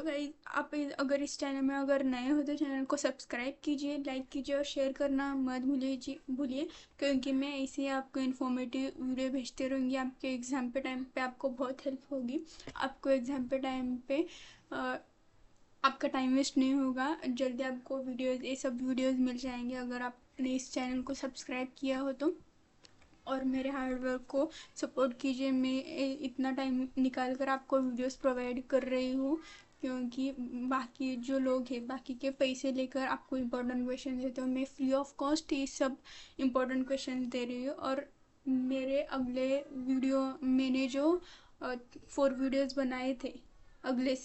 Guys, आप अगर इस चैनल में अगर नए हो तो चैनल को सब्सक्राइब कीजिए, लाइक कीजिए और शेयर करना मत भूलिए, क्योंकि मैं ऐसे ही आपको इन्फॉर्मेटिव वीडियो भेजते रहूँगी। आपके एग्ज़ाम पे टाइम पे आपको बहुत हेल्प होगी। आपको एग्ज़ाम पे टाइम पे आपका टाइम वेस्ट नहीं होगा। जल्दी आपको वीडियोज़, ये सब वीडियोज़ मिल जाएंगे अगर आपने इस चैनल को सब्सक्राइब किया हो तो। और मेरे हार्डवर्क को सपोर्ट कीजिए। मैं इतना टाइम निकाल कर आपको वीडियोस प्रोवाइड कर रही हूँ, क्योंकि बाकी जो लोग हैं बाकी के पैसे लेकर आपको इम्पोर्टेंट क्वेश्चन देते हो, मैं फ्री ऑफ कॉस्ट ये सब इम्पोर्टेंट क्वेश्चन दे रही हूँ। और मेरे अगले वीडियो, मैंने जो 4 वीडियोस बनाए थे अगले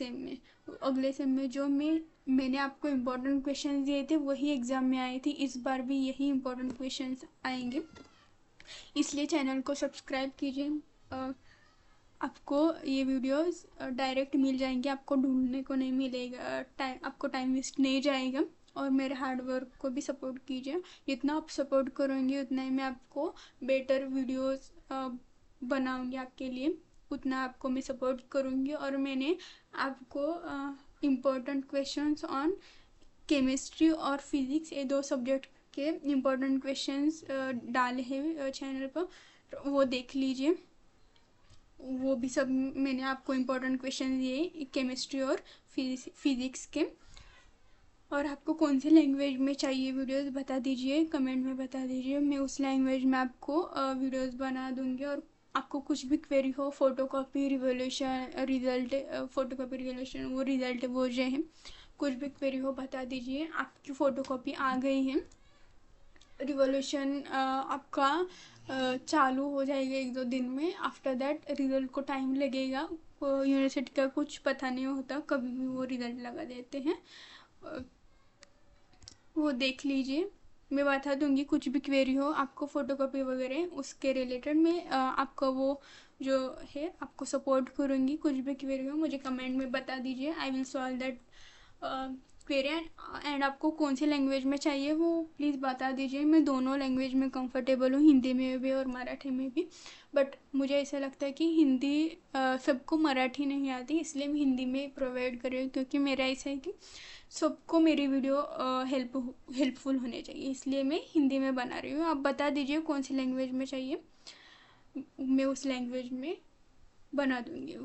सेम में जो मैंने आपको इम्पोर्टेंट क्वेश्चन दिए थे वही एग्ज़ाम में आए थे। इस बार भी यही इम्पोर्टेंट क्वेश्चन आएंगे, इसलिए चैनल को सब्सक्राइब कीजिए। आपको ये वीडियोस डायरेक्ट मिल जाएंगे, आपको ढूंढने को नहीं मिलेगा, आपको टाइम वेस्ट नहीं जाएगा। और मेरे हार्ड वर्क को भी सपोर्ट कीजिए। जितना आप सपोर्ट करोगे उतना ही मैं आपको बेटर वीडियोस बनाऊंगी आपके लिए, उतना आपको मैं सपोर्ट करूंगी। और मैंने आपको इम्पोर्टेंट क्वेश्चंस ऑन केमिस्ट्री और फिज़िक्स, ये 2 सब्जेक्ट के इम्पोर्टेंट क्वेश्चंस डाले हैं चैनल पर, तो वो देख लीजिए। वो भी सब मैंने आपको इम्पोर्टेंट क्वेश्चन दिए केमिस्ट्री और फिज़िक्स के। और आपको कौन सी लैंग्वेज में चाहिए वीडियोस बता दीजिए, कमेंट में बता दीजिए, मैं उस लैंग्वेज में आपको वीडियोस बना दूंगी। और आपको कुछ भी क्वेरी हो, photocopy revolution result, photocopy revolution वो रिजल्ट वो जो है, कुछ भी क्वेरी हो बता दीजिए। आपकी फ़ोटोकॉपी आ गई है, रिवोल्यूशन आपका चालू हो जाएगा 1-2 दिन में। आफ्टर दैट रिज़ल्ट को टाइम लगेगा। यूनिवर्सिटी का कुछ पता नहीं होता, कभी भी वो रिज़ल्ट लगा देते हैं। वो देख लीजिए, मैं बता दूंगी। कुछ भी क्वेरी हो आपको फ़ोटोकॉपी वगैरह उसके रिलेटेड, मैं आपका वो जो है आपको सपोर्ट करूँगी। कुछ भी क्वेरी हो मुझे कमेंट में बता दीजिए, I will solve that query. And आपको कौन सी लैंग्वेज में चाहिए वो प्लीज़ बता दीजिए। मैं दोनों लैंग्वेज में कंफर्टेबल हूँ, हिंदी में भी और मराठी में भी। बट मुझे ऐसा लगता है कि हिंदी सबको मराठी नहीं आती, इसलिए मैं हिंदी में प्रोवाइड कर रही हूँ, क्योंकि मेरा ऐसा है कि सबको मेरी वीडियो हेल्पफुल होने चाहिए, इसलिए मैं हिंदी में बना रही हूँ। आप बता दीजिए कौन सी लैंग्वेज में चाहिए, मैं उस लैंग्वेज में बना दूँगी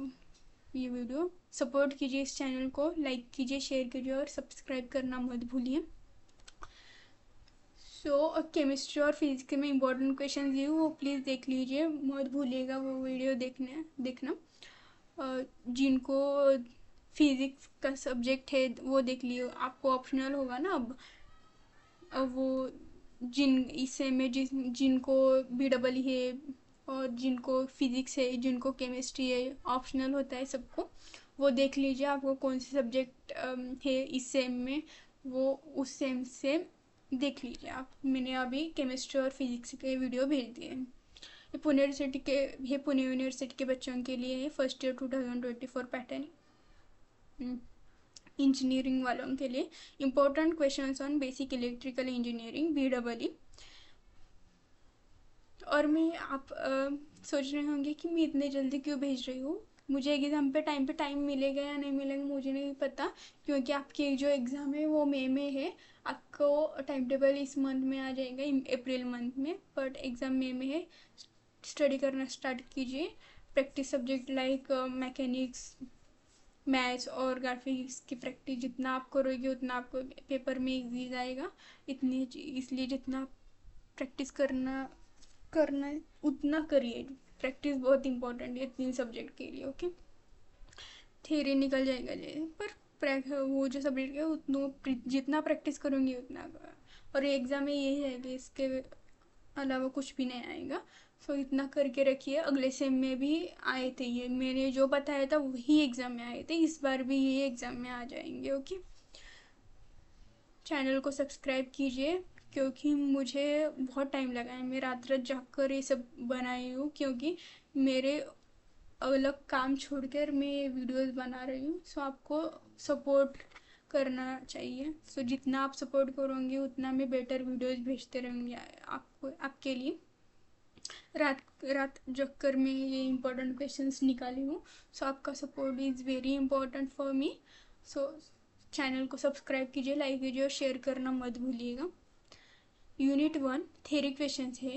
ये वीडियो। सपोर्ट कीजिए इस चैनल को, लाइक कीजिए, शेयर कीजिए और सब्सक्राइब करना मत भूलिए। सो केमिस्ट्री और फिजिक्स में इम्पोर्टेंट क्वेश्चन दिए वो प्लीज़ देख लीजिए, मत भूलिएगा वो वीडियो देखना। जिनको फिजिक्स का सब्जेक्ट है वो देख लियो, आपको ऑप्शनल होगा ना अब वो जिनको BEE है और जिनको फिजिक्स है, जिनको केमिस्ट्री है, ऑप्शनल होता है सबको। वो देख लीजिए आपको कौन से सब्जेक्ट है इस सेम में, वो उस सेम से देख लीजिए आप। मैंने अभी केमिस्ट्री और फिजिक्स के वीडियो भेज दिए हैं। ये पुणे यूनिवर्सिटी के बच्चों के लिए है, फर्स्ट ईयर 2024 पैटर्न इंजीनियरिंग वालों के लिए। Important questions on basic electrical engineering BEE। और मैं आप सोच रहे होंगे कि मैं इतने जल्दी क्यों भेज रही हूँ। मुझे एग्ज़ाम पे टाइम मिलेगा या नहीं मिलेगा मुझे नहीं पता, क्योंकि आपके जो एग्ज़ाम है वो मई में है। आपको टाइम टेबल इस मंथ में आ जाएगा, अप्रैल मंथ में, बट एग्ज़ाम मई में है। स्टडी करना स्टार्ट कीजिए। Practice subject like mechanics, maths और ग्राफिक्स की प्रैक्टिस जितना आप करोगे उतना आपको पेपर में इजी जाएगा। इसलिए जितना प्रैक्टिस करना उतना करिए। प्रैक्टिस बहुत इंपॉर्टेंट है 3 सब्जेक्ट के लिए। ओके, थ्योरी निकल जाएगा पर वो जो सब्जेक्ट है उतना जितना प्रैक्टिस करूँगी उतना। और एग्ज़ाम में यही है कि इसके अलावा कुछ भी नहीं आएगा। सो इतना करके रखिए। अगले सेम में भी आए थे, ये मैंने जो बताया था वही एग्ज़ाम में आए थे, इस बार भी ये एग्ज़ाम में आ जाएंगे। ओके, चैनल को सब्सक्राइब कीजिए, क्योंकि मुझे बहुत टाइम लगा है। मैं रात रात जाग कर ये सब बनाई हूँ, क्योंकि मेरे अलग काम छोड़कर मैं वीडियोस बना रही हूँ। सो आपको सपोर्ट करना चाहिए। सो जितना आप सपोर्ट करोगे उतना मैं बेटर वीडियोस भेजते रहूँगी आपको, आपके लिए। रात रात जग कर मैं ये इम्पोर्टेंट क्वेश्चंस निकाली हूँ। सो आपका support is very important for me. So channel को सब्सक्राइब कीजिए, लाइक कीजिए और शेयर करना मत भूलिएगा। यूनिट 1 थ्योरी क्वेश्चंस है।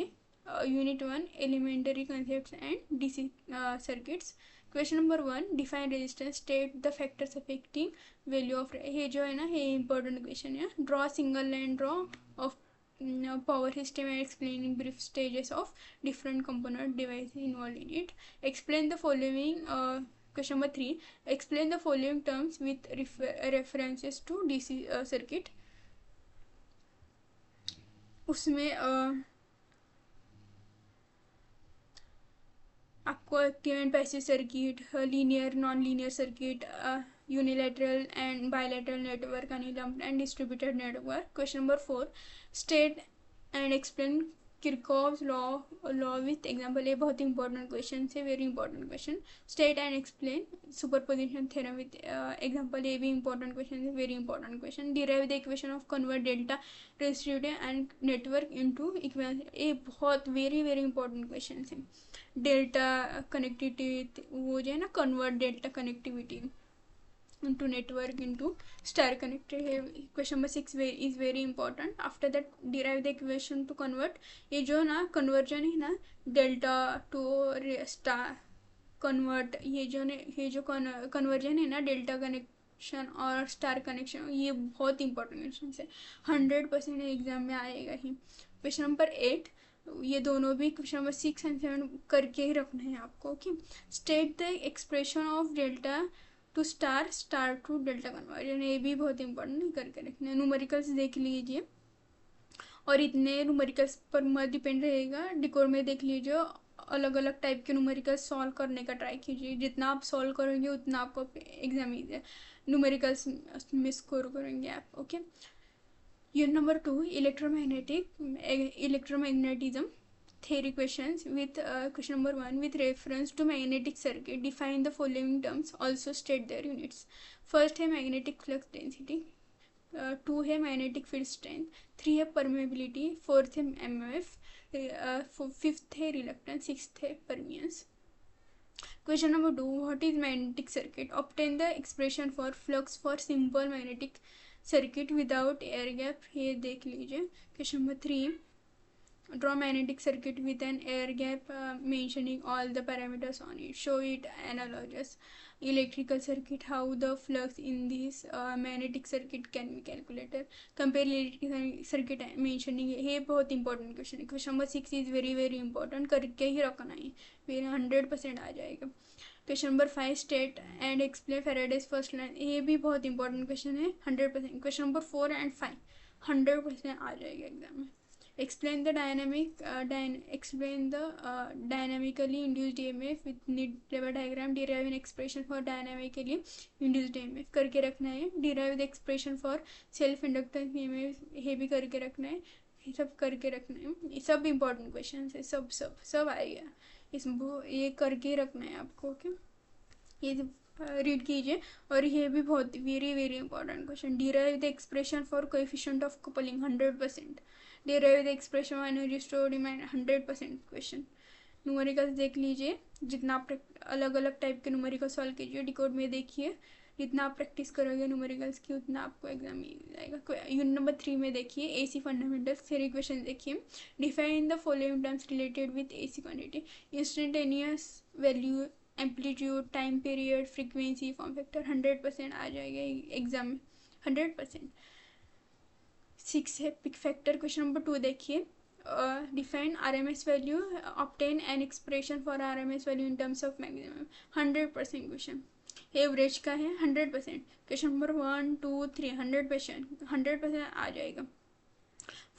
Unit 1 elementary concepts and DC circuits. Question number 1 define resistance, state the factors affecting value of. ये जो है ना, ये इंपॉर्टेंट क्वेश्चन है। Draw single line draw of power system and explaining brief stages of different component devices involved in it. Explain the following. Question number 3 explain the following terms with references to DC circuit. उसमें आपको active and passive circuit, linear non linear circuit, unilateral and bilateral network, unlumped and distributed network. Question number 4 state and explain Kirchhoff's law with example. ये बहुत important question है, very important question. State and explain superposition theorem with example. ये भी important question है, very important question. Derive the equation of convert delta resistive and network into equation. ये बहुत very very important question है. Delta connectivity, वो जो है ना, convert delta connectivity into network into star connected है. Question number 6 is very important. After that derive the equation two convert. ये जो ना कन्वर्जन है ना, डेल्टा टू स्टार कन्वर्ट, ये जो कन्वर्जन है ना, डेल्टा कनेक्शन और स्टार कनेक्शन, ये बहुत इंपॉर्टेंट क्वेश्चन है. 100% एग्जाम में आएगा ही. क्वेश्चन नंबर 8, ये दोनों भी क्वेश्चन नंबर 6 एंड 7 करके ही रखना है आपको. Okay. State the expression of delta to star to delta conversion. ये भी बहुत इंपॉर्टेंट करके रखना है. न्यूमेरिकल्स देख लीजिए और इतने न्यूमेरिकल्स पर मत डिपेंड रहेगा. डिकोड में देख लीजिए, अलग अलग टाइप के न्यूमेरिकल्स सॉल्व करने का ट्राई कीजिए. जितना आप सॉल्व करेंगे उतना आपको एग्जाम ईजी न्यूमेरिकल्स में स्कोर करेंगे आप. Okay. Unit number 2 electromagnetism theory questions with question number 1 with reference to magnetic circuit define the following terms, also state their units. First है magnetic flux density, 2 है magnetic field strength, 3 है permeability, 4th है MMF, 5th है reluctance, 6th है permeance. Question number 2 what is magnetic circuit? Obtain the expression for flux for simple magnetic circuit without air gap. ये देख लीजिए. Question number 3 draw magnetic circuit with an air gap, mentioning all the parameters on it. Show it analogous electrical circuit. How the flux in this magnetic circuit can be calculated. Compare electrical circuit mentioning. ये बहुत important question है. Question number 6 is very very important, करके ही रखना है, मेरे 100% आ जाएगा. Question number 5 state and explain Faraday's first law. ये भी बहुत इंपॉर्टेंट क्वेश्चन है, 100%. क्वेश्चन नंबर 4 एंड 5 100% आ जाएगा एग्जाम में. Explain the dynamically induced EMF with need level diagram. Derive an expression for dynamically induced EMF करके रखना है. Derive the expression for self inductance EMF, ये भी करके रखना है. ये सब करके रखना है. ये सब इंपॉर्टेंट क्वेश्चन है. सब आएगा इसमें, ये करके रखना है आपको. ओके. ये रीड कीजिए. और ये भी बहुत very very important question. Derive the expression for coefficient of coupling, 100%. Derive the expression of energy stored in 100% question. Numericals देख लीजिए, जितना आप अलग अलग टाइप के न्यूमेरिकल सॉल्व कीजिए. डिकोड में देखिए, जितना आप प्रैक्टिस करोगे न्यूमेरिकल्स की उतना आपको एग्जाम मिल जाएगा. यूनिट नंबर 3 में देखिए एसी फंडामेंटल्स थ्योरी क्वेश्चन देखिए. Define the following terms related with AC quantity. Instantaneous value, amplitude, time period, frequency, form factor. 100% आ जाएगा एग्जाम में, 100%. 6 है पिक फैक्टर. क्वेश्चन नंबर 2 देखिए. Define RMS value, obtain an expression for RMS value in terms of maximum. 100% question. Average का है 100%. Question number 1 2 3 100% आ जाएगा.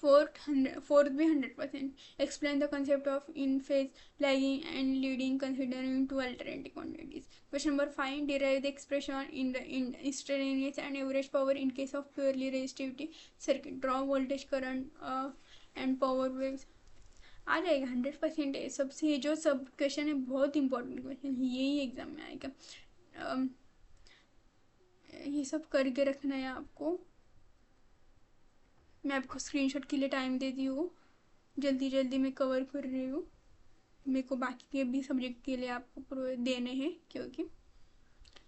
Fourth भी 100%. Explain the concept of in phase, lagging and leading considering to alternative quantities. Question number 5 derive the expression in the instantaneous and average power in case of purely resistivity circuit. Draw voltage current and power waves. आ जाएगा 100% है. सबसे ये जो सब question है बहुत important question है, यही एग्जाम में आएगा. ये सब करके रखना है आपको. मैं आपको स्क्रीनशॉट के लिए टाइम दे दी हूँ, जल्दी मैं कवर कर रही हूँ. मेरे को बाकी के भी सब्जेक्ट के लिए आपको देने हैं, क्योंकि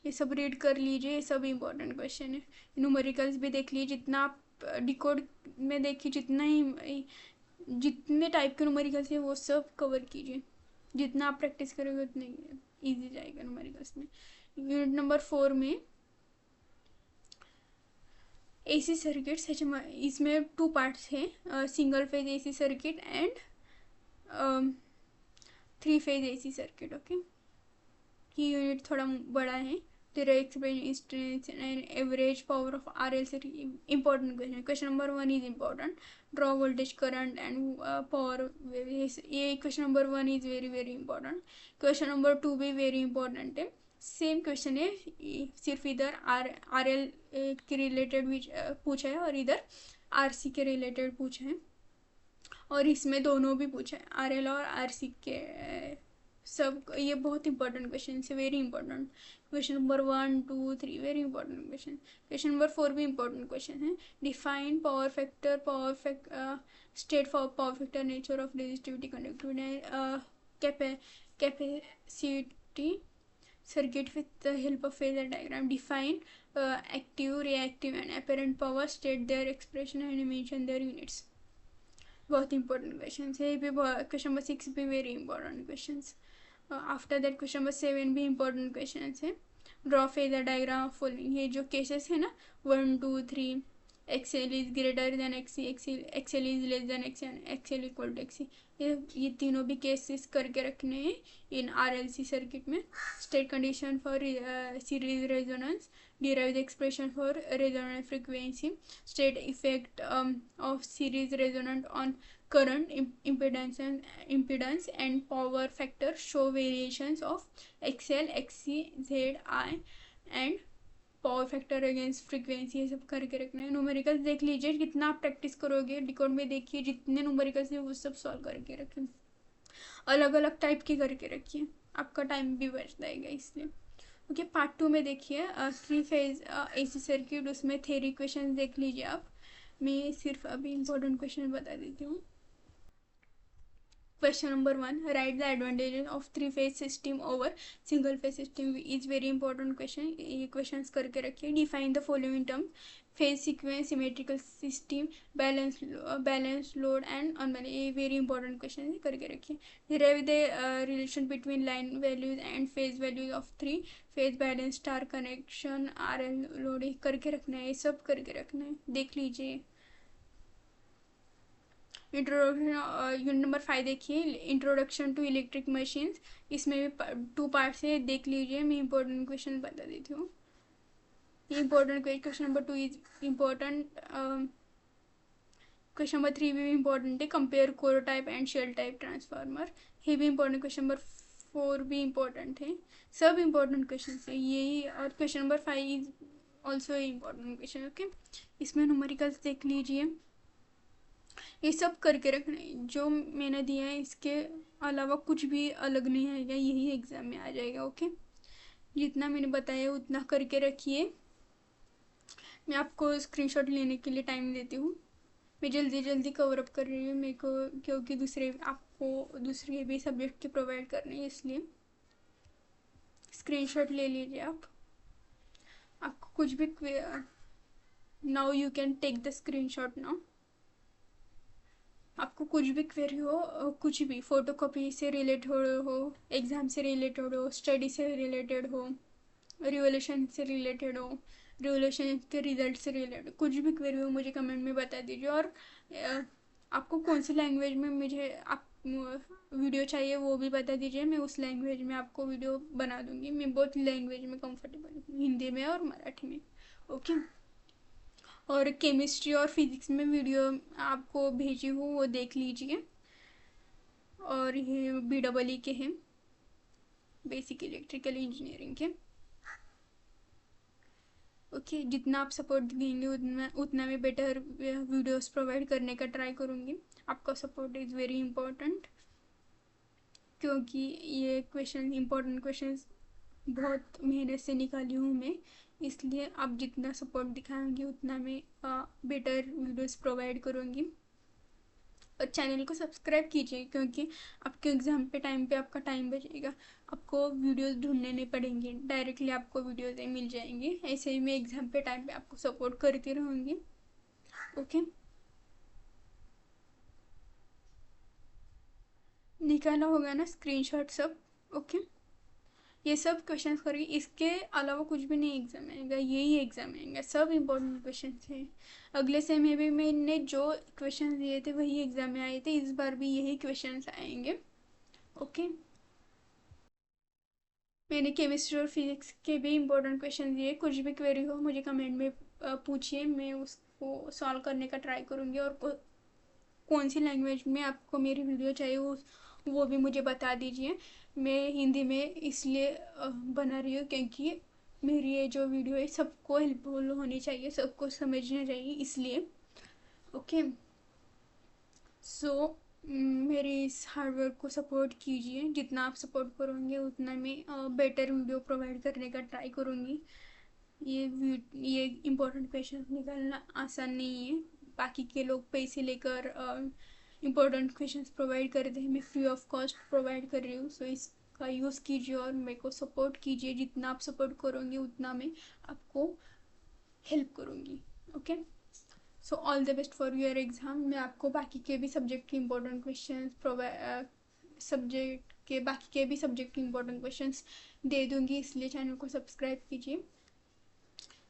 ये सब रीड कर लीजिए, ये सब इम्पोर्टेंट क्वेश्चन है। न्यूमेरिकल्स भी देख लीजिए, जितना आप डिकोड में देखिए, जितने टाइप के न्यूमेरिकल्स है वो सब कवर कीजिए। जितना आप प्रैक्टिस करोगे उतने ईजी जाएगा न्यूमेरिकल्स में। यूनिट नंबर 4 में एसी सर्किट्स, इसमें 2 पार्ट्स हैं, single phase AC circuit and 3 phase AC circuit. Okay, ये यूनिट थोड़ा बड़ा है। तेरा explain and average power of RL circuit, important question. Question number 1 is important, draw voltage current and power. ये question number 1 is very very important. Question number 2 भी very important है, same question है, सिर्फ इधर RL के related भी पूछा है और इधर RC के रिलेटेड पूछा है, और इसमें दोनों भी पूछा है, RL और RC के सब। ये बहुत इंपॉर्टेंट क्वेश्चन है, very important. Question number 1, 2, 3 very important question. Question number 4 भी इंपॉर्टेंट क्वेश्चन है। Define power factor, state for power factor, nature of resistivity, conductivity, capacity circuit with the help of phasor diagram. Define active, reactive and apparent power, state their expression and mention their units. बहुत important question है ये भी। Question number 6 भी very important question. After that question number 7 भी important question है। Draw phasor diagram following, ये जो cases है ना 1, 2, 3, XL is greater than XC, XL is less than XC and XL equal to XC, ये तीनों भी केसेस करके रखने हैं इन RLC सर्किट में। State condition for series resonance, derive the expression for resonant frequency, state effect of series resonant on current, impedance and power factor, show variations of XL, XC, ZI and power factor against frequency, ये सब करके रखना है। Numericals देख लीजिए, कितना आप practice करोगे डिकोड में देखिए, जितने न्यूमेरिकल्स है वो सब सॉल्व करके रखें, अलग अलग टाइप के करके रखिए, आपका टाइम भी बच जाएगा इसलिए। ओके, पार्ट 2 में देखिए 3 फेज AC सर्किट, उसमें थ्योरी क्वेश्चन देख लीजिए आप। मैं सिर्फ अभी इंपॉर्टेंट क्वेश्चन बता देती हूँ। Question number 1, right the advantages of 3 phase system over single phase system, is very important question. ये क्वेश्चन करके रखिए। Define the following term, phase sequence, symmetrical system, balance load and unbalance, ये very important question है, करके रखिए। Derive the relation between line values and phase values of 3 phase balance star connection, RL load, करके रखना है, ये सब करके रखना है, देख लीजिए। इंट्रोडक्शन, यूनिट नंबर 5 देखिए, इंट्रोडक्शन टू इलेक्ट्रिक मशीन्स, इसमें भी 2 पार्ट्स है, देख लीजिए। मैं इंपॉर्टेंट क्वेश्चन बता देती हूँ। ये important question number 2 is important. Question number 3 भी इम्पोर्टेंट है, compare core type and shell type transformer, ये भी इंपॉर्टेंट। क्वेश्चन नंबर 4 भी इम्पोर्टेंट है, सब इम्पोर्टेंट क्वेश्चन है यही। और question number 5 is also important question. Okay, इसमें न्यूमेरिकल्स देख लीजिए, ये सब करके रखना है। जो मैंने दिया है इसके अलावा कुछ भी अलग नहीं आएगा, यही एग्जाम में आ जाएगा। ओके, जितना मैंने बताया उतना करके रखिए। मैं आपको स्क्रीनशॉट लेने के लिए टाइम देती हूँ, मैं जल्दी जल्दी कवर अप कर रही हूँ मेरे को, क्योंकि दूसरे भी सब्जेक्ट के प्रोवाइड करने हैं, इसलिए स्क्रीनशॉट ले लीजिए आप। आपको कुछ भी now you can take the screenshot now. आपको कुछ भी क्वेरी हो, कुछ भी फोटोकॉपी से रिलेटेड हो, एग्ज़ाम से रिलेटेड हो, स्टडी से रिलेटेड हो, रिवोल्यूशन से रिलेटेड हो, रिवोल्यूशन के रिजल्ट से रिलेटेड, कुछ भी क्वेरी हो मुझे कमेंट में बता दीजिए। और आपको कौन सी लैंग्वेज में मुझे आप वीडियो चाहिए वो भी बता दीजिए, मैं उस लैंग्वेज में आपको वीडियो बना दूँगी। मैं बहुत लैंग्वेज में कंफर्टेबल हूँ, हिंदी में और मराठी में। ओके, और केमिस्ट्री और फिजिक्स में वीडियो आपको भेजी हूँ, वो देख लीजिए। और ये BEE के हैं, बेसिक इलेक्ट्रिकल इंजीनियरिंग के। ओके, जितना आप सपोर्ट देंगे उतना मैं बेटर वीडियोस प्रोवाइड करने का ट्राई करूँगी। आपका सपोर्ट इज़ वेरी इम्पोर्टेंट, क्योंकि ये क्वेश्चन इंपॉर्टेंट क्वेश्चन बहुत मेहनत से निकाली हूँ मैं, इसलिए आप जितना सपोर्ट दिखाएंगे उतना मैं बेटर वीडियोस प्रोवाइड करूँगी। और चैनल को सब्सक्राइब कीजिए, क्योंकि आपके एग्ज़ाम पे टाइम पे आपका टाइम बचेगा। आपको वीडियोस ढूंढने नहीं पड़ेंगे, डायरेक्टली आपको वीडियोस ही मिल जाएंगी। ऐसे ही मैं एग्ज़ाम पे टाइम पे आपको सपोर्ट करती रहूँगी। ओके, निकाला होगा ना स्क्रीनशॉट सब? ओके, ये सब क्वेश्चंस करिए, इसके अलावा कुछ भी नहीं एग्ज़ाम आएगा, यही एग्ज़ाम आएंगे, सब इम्पोर्टेंट क्वेश्चन हैं। अगले सेम में भी मैंने जो क्वेश्चन दिए थे वही एग्ज़ाम में आए थे, इस बार भी यही क्वेश्चन आएंगे। ओके, मैंने केमिस्ट्री और फिजिक्स के भी इम्पोर्टेंट क्वेश्चन दिए। कुछ भी क्वेरी हो मुझे कमेंट में पूछिए, मैं उसको सॉल्व करने का ट्राई करूँगी। और कौन सी लैंग्वेज में आपको मेरी वीडियो चाहिए वो भी मुझे बता दीजिए। मैं हिंदी में इसलिए बना रही हूँ क्योंकि मेरी ये जो वीडियो है सबको हेल्पफुल होनी चाहिए, सबको समझना चाहिए, इसलिए। ओके, सो मेरे इस हार्डवर्क को सपोर्ट कीजिए। जितना आप सपोर्ट करोगे उतना मैं बेटर वीडियो प्रोवाइड करने का ट्राई करूँगी। ये इम्पोर्टेंट क्वेश्चन निकालना आसान नहीं है। बाकी के लोग पैसे लेकर इम्पोर्टेंट क्वेश्चंस प्रोवाइड करते हैं, मैं फ्री ऑफ कॉस्ट प्रोवाइड कर रही हूँ। सो इसका यूज़ कीजिए और मेरे को सपोर्ट कीजिए। जितना आप सपोर्ट करोगे उतना मैं आपको हेल्प करूँगी। Okay, so all the best for your exam. मैं आपको बाकी के भी सब्जेक्ट के इम्पोर्टेंट क्वेश्चन बाकी के भी सब्जेक्ट के इम्पोर्टेंट क्वेश्चंस दे दूँगी, इसलिए चैनल को सब्सक्राइब कीजिए,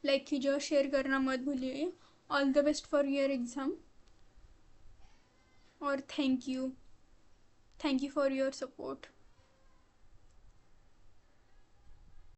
लाइक कीजिए और शेयर करना मत भूलिए। All the best for your exam और thank you for your support.